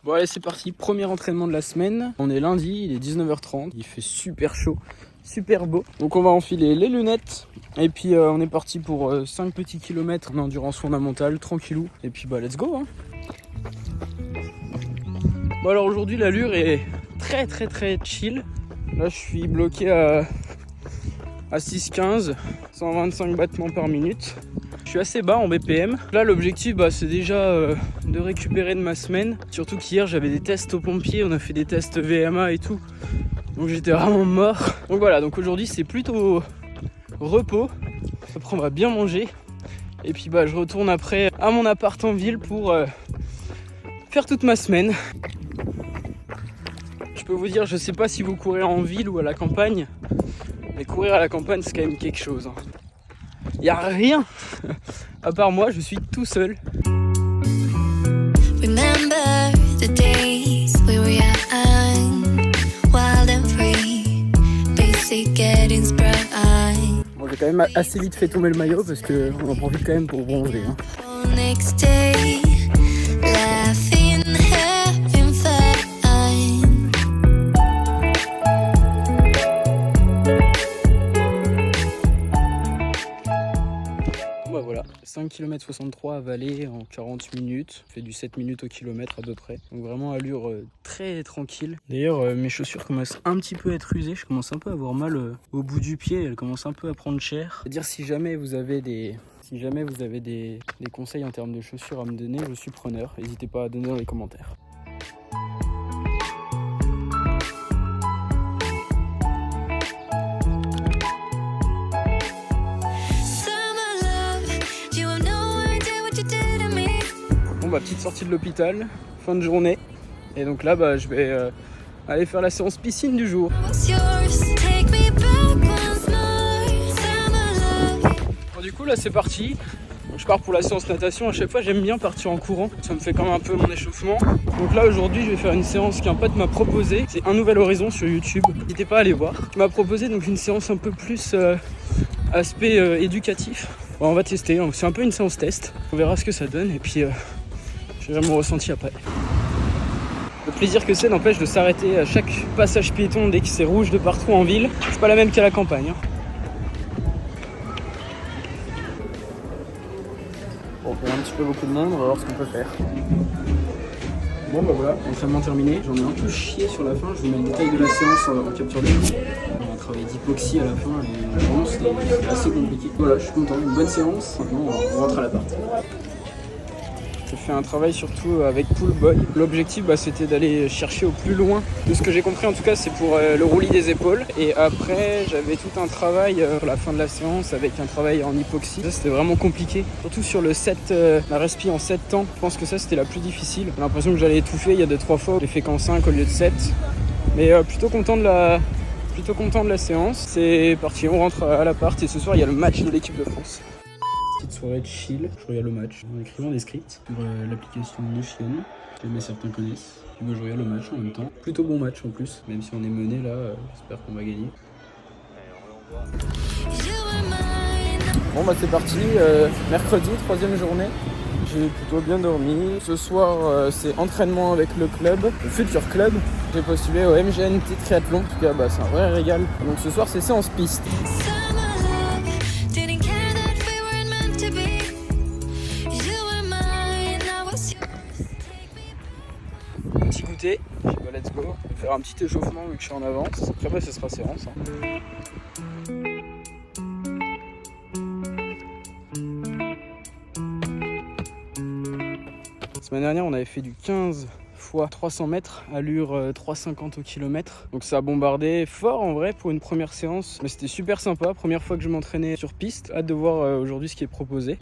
Bon allez c'est parti, premier entraînement de la semaine. On est lundi, il est 19h30, il fait super chaud, super beau. Donc on va enfiler les lunettes et puis on est parti pour 5 petits kilomètres d'endurance fondamentale, tranquillou. Et puis bah let's go hein. Bon alors aujourd'hui l'allure est très chill. Là je suis bloqué à 6,15, 125 battements par minute. Je suis assez bas en BPM. Là l'objectif c'est déjà de récupérer de ma semaine. Surtout qu'hier j'avais des tests aux pompiers, on a fait des tests VMA et tout. Donc j'étais vraiment mort. Donc voilà, donc aujourd'hui c'est plutôt repos. Après on va bien manger. Et puis je retourne après à mon appart en ville pour faire toute ma semaine. Je peux vous dire, je sais pas si vous courez en ville ou à la campagne. Mais courir à la campagne c'est quand même quelque chose hein. Y a rien à part moi, je suis tout seul. Remember the days we were young, wild and free, basic getting sprung. Bon, j'ai quand même assez vite fait tomber le maillot parce qu'on en profite quand même pour bronzer hein. Next day, laughing, having fun. Voilà, 5 km 63 à Valais en 40 minutes, fait du 7 minutes au kilomètre à peu près. Donc vraiment allure très tranquille. D'ailleurs mes chaussures commencent un petit peu à être usées, je commence un peu à avoir mal au bout du pied, elles commencent un peu à prendre cher. C'est-à-dire si jamais vous avez des conseils en termes de chaussures à me donner, je suis preneur, n'hésitez pas à donner dans les commentaires. Petite sortie de l'hôpital, fin de journée. Et donc là, je vais aller faire la séance piscine du jour. Bon, du coup, là, c'est parti. Je pars pour la séance natation. À chaque fois, j'aime bien partir en courant. Ça me fait quand même un peu mon échauffement. Donc là, aujourd'hui, je vais faire une séance qu'un pote m'a proposée. C'est Un Nouvel Horizon sur YouTube. N'hésitez pas à aller voir. Il m'a proposé donc une séance un peu plus aspect éducatif. Bon, on va tester. C'est un peu une séance test. On verra ce que ça donne. Et puis... je verrai mon ressenti après. Le plaisir que c'est n'empêche de s'arrêter à chaque passage piéton dès que c'est rouge de partout en ville. C'est pas la même qu'à la campagne. Bon, il y a un petit peu beaucoup de monde, on va voir ce qu'on peut faire. Bon voilà, entraînement terminé. J'en ai un peu chié sur la fin, je vous mets le détail de la séance en capture d'écran. On a travaillé d'hypoxie à la fin et vraiment c'était assez compliqué. Voilà, je suis content, une bonne séance. Maintenant on rentre à l'appart. J'ai fait un travail surtout avec Pull Boy. L'objectif c'était d'aller chercher au plus loin. De ce que j'ai compris en tout cas c'est pour le roulis des épaules. Et après j'avais tout un travail pour la fin de la séance avec un travail en hypoxie. Ça c'était vraiment compliqué. Surtout sur le 7, la respi en 7 temps. Je pense que ça c'était la plus difficile. J'ai l'impression que j'allais étouffer il y a 2-3 fois. J'ai fait qu'en 5 au lieu de 7. Mais plutôt content de la séance. C'est parti, on rentre à l'appart et ce soir il y a le match de l'équipe de France. Petite soirée de chill, je regarde le match en écrivant des scripts sur l'application Notion, que certains connaissent. Puis je regarde le match en même temps. Plutôt bon match en plus, même si on est mené là, j'espère qu'on va gagner. Bon c'est parti, mercredi, 3e journée. J'ai plutôt bien dormi. Ce soir c'est entraînement avec le club, le futur club. J'ai postulé au MGNT Triathlon, en tout cas c'est un vrai régal. Donc ce soir c'est séance piste. Petit goûter, puis let's go. Je vais faire un petit échauffement vu que je suis en avance. Après ce sera séance. La semaine dernière on avait fait du 15 x 300 mètres, allure 3,50 au kilomètre. Donc ça a bombardé fort en vrai pour une première séance. Mais c'était super sympa, première fois que je m'entraînais sur piste. Hâte de voir aujourd'hui ce qui est proposé.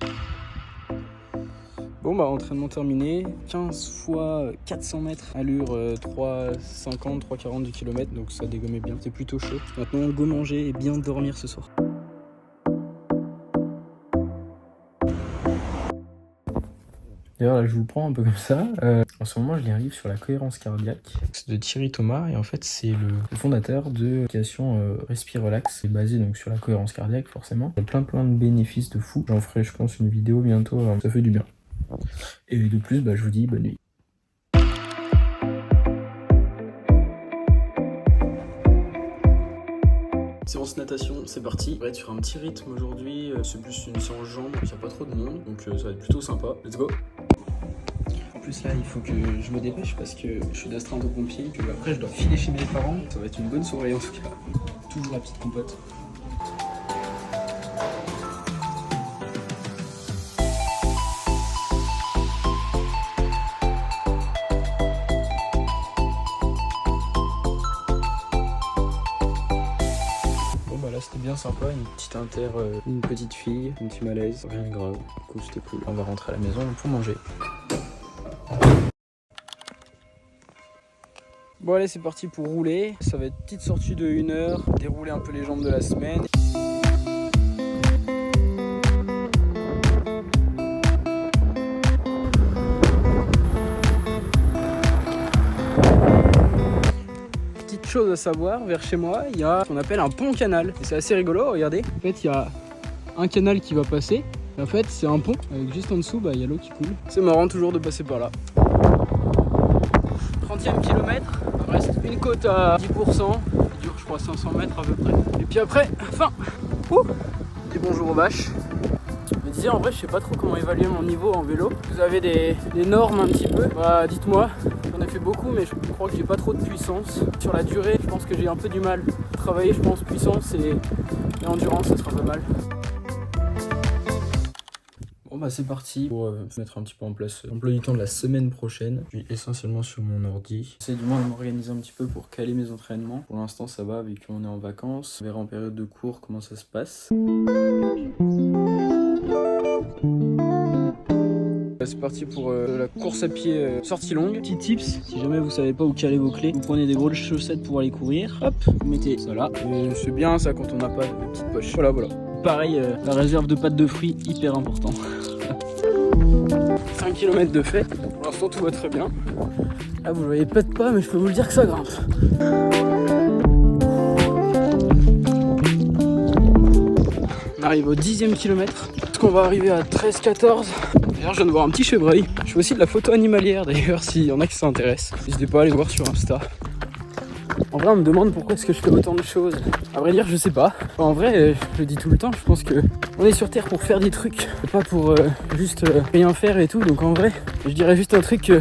Bon entraînement terminé, 15 x 400 mètres, allure 3,50, 3,40 du kilomètre, donc ça dégommait bien, c'est plutôt chaud. Maintenant go manger et bien dormir ce soir. D'ailleurs là je vous prends un peu comme ça, en ce moment je lis un livre sur la cohérence cardiaque, c'est de Thierry Thomas et en fait c'est le fondateur de l'application Respire Relax, c'est basé donc sur la cohérence cardiaque forcément. Il y a plein de bénéfices de fou, j'en ferai je pense une vidéo bientôt, ça fait du bien. Et de plus je vous dis bonne nuit. séance natation, c'est parti. On va être sur un petit rythme aujourd'hui, c'est plus une séance jambes, il n'y a pas trop de monde, donc ça va être plutôt sympa. Let's go. En plus là, il faut que je me dépêche parce que je suis d'astreinte au pompier, que après je dois filer chez mes parents. Ça va être une bonne soirée en tout cas. Toujours la petite compote. C'était bien sympa, une petite inter, une petite fille, un petit malaise, rien de grave. Du coup c'était cool. On va rentrer à la maison pour manger. Bon allez, c'est parti pour rouler. Ça va être une petite sortie de 1 heure, dérouler un peu les jambes de la semaine. Chose à savoir, vers chez moi, il y a ce qu'on appelle un pont canal. Et c'est assez rigolo, regardez. En fait, il y a un canal qui va passer. Et en fait, c'est un pont avec juste en dessous, il y a l'eau qui coule. C'est marrant toujours de passer par là. 30e kilomètre, il reste une côte à 10%. Il dure, je crois, 500 mètres à peu près. Et puis après, fin. Dis bonjour aux vaches. Je me disais, en vrai, je sais pas trop comment évaluer mon niveau en vélo. Vous avez des normes un petit peu? Bah, dites-moi. J'en ai fait beaucoup, mais je crois que j'ai pas trop de puissance. Sur la durée, je pense que j'ai un peu du mal. Travailler, je pense, puissance et endurance, ça sera pas mal. Bon bah c'est parti pour mettre un petit peu en place l'emploi du temps de la semaine prochaine. Je suis essentiellement sur mon ordi. J'essaie du moins de m'organiser un petit peu pour caler mes entraînements. Pour l'instant ça va vu qu'on est en vacances. On verra en période de cours comment ça se passe. C'est parti pour la course à pied sortie longue. Petit tips, si jamais vous savez pas où caler vos clés, vous prenez des grosses chaussettes pour aller courir. Hop, vous mettez ça là. C'est bien ça quand on n'a pas de petite poche. Voilà. Pareil, la réserve de pâtes de fruits, hyper important. 5 km de fait. Pour l'instant tout va très bien. Là vous le voyez peut-être pas, mais je peux vous le dire que ça grimpe. On arrive au 10e kilomètre. Est-ce qu'on va arriver à 13-14? D'ailleurs, je viens de voir un petit chevreuil. Je fais aussi de la photo animalière d'ailleurs, s'il y en a qui s'intéressent. N'hésitez pas à aller voir sur Insta. En vrai, on me demande pourquoi est-ce que je fais autant de choses. À vrai dire, je sais pas. En vrai, je le dis tout le temps, je pense que on est sur Terre pour faire des trucs, pas pour juste rien faire et tout. Donc en vrai, je dirais juste un truc,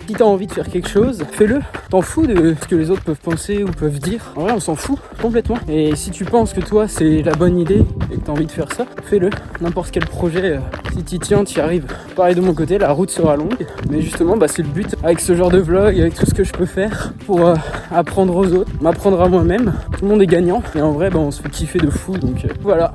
si t'as envie de faire quelque chose, fais-le. T'en fous de ce que les autres peuvent penser ou peuvent dire. En vrai, on s'en fout complètement. Et si tu penses que toi, c'est la bonne idée et que t'as envie de faire ça, fais-le. N'importe quel projet, si t'y tiens, t'y arrives. Pareil de mon côté, la route sera longue. Mais justement, c'est le but avec ce genre de vlog, avec tout ce que je peux faire pour apprendre aux autres, m'apprendre à moi-même. Tout le monde est gagnant. Et en vrai, on se fait kiffer de fou. Donc voilà.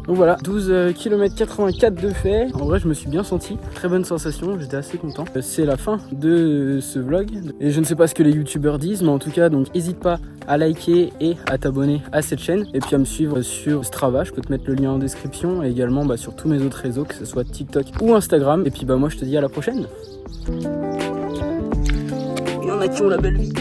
Donc voilà, 12 km 84 de fait. En vrai, je me suis bien senti. Très bonne sensation, j'étais assez content. C'est la fin de ce vlog. Et je ne sais pas ce que les youtubeurs disent, mais en tout cas, donc n'hésite pas à liker et à t'abonner à cette chaîne. Et puis à me suivre sur Strava, je peux te mettre le lien en description. Et également sur tous mes autres réseaux, que ce soit TikTok ou Instagram. Et puis moi, je te dis à la prochaine. Il y en a qui ont la belle vie.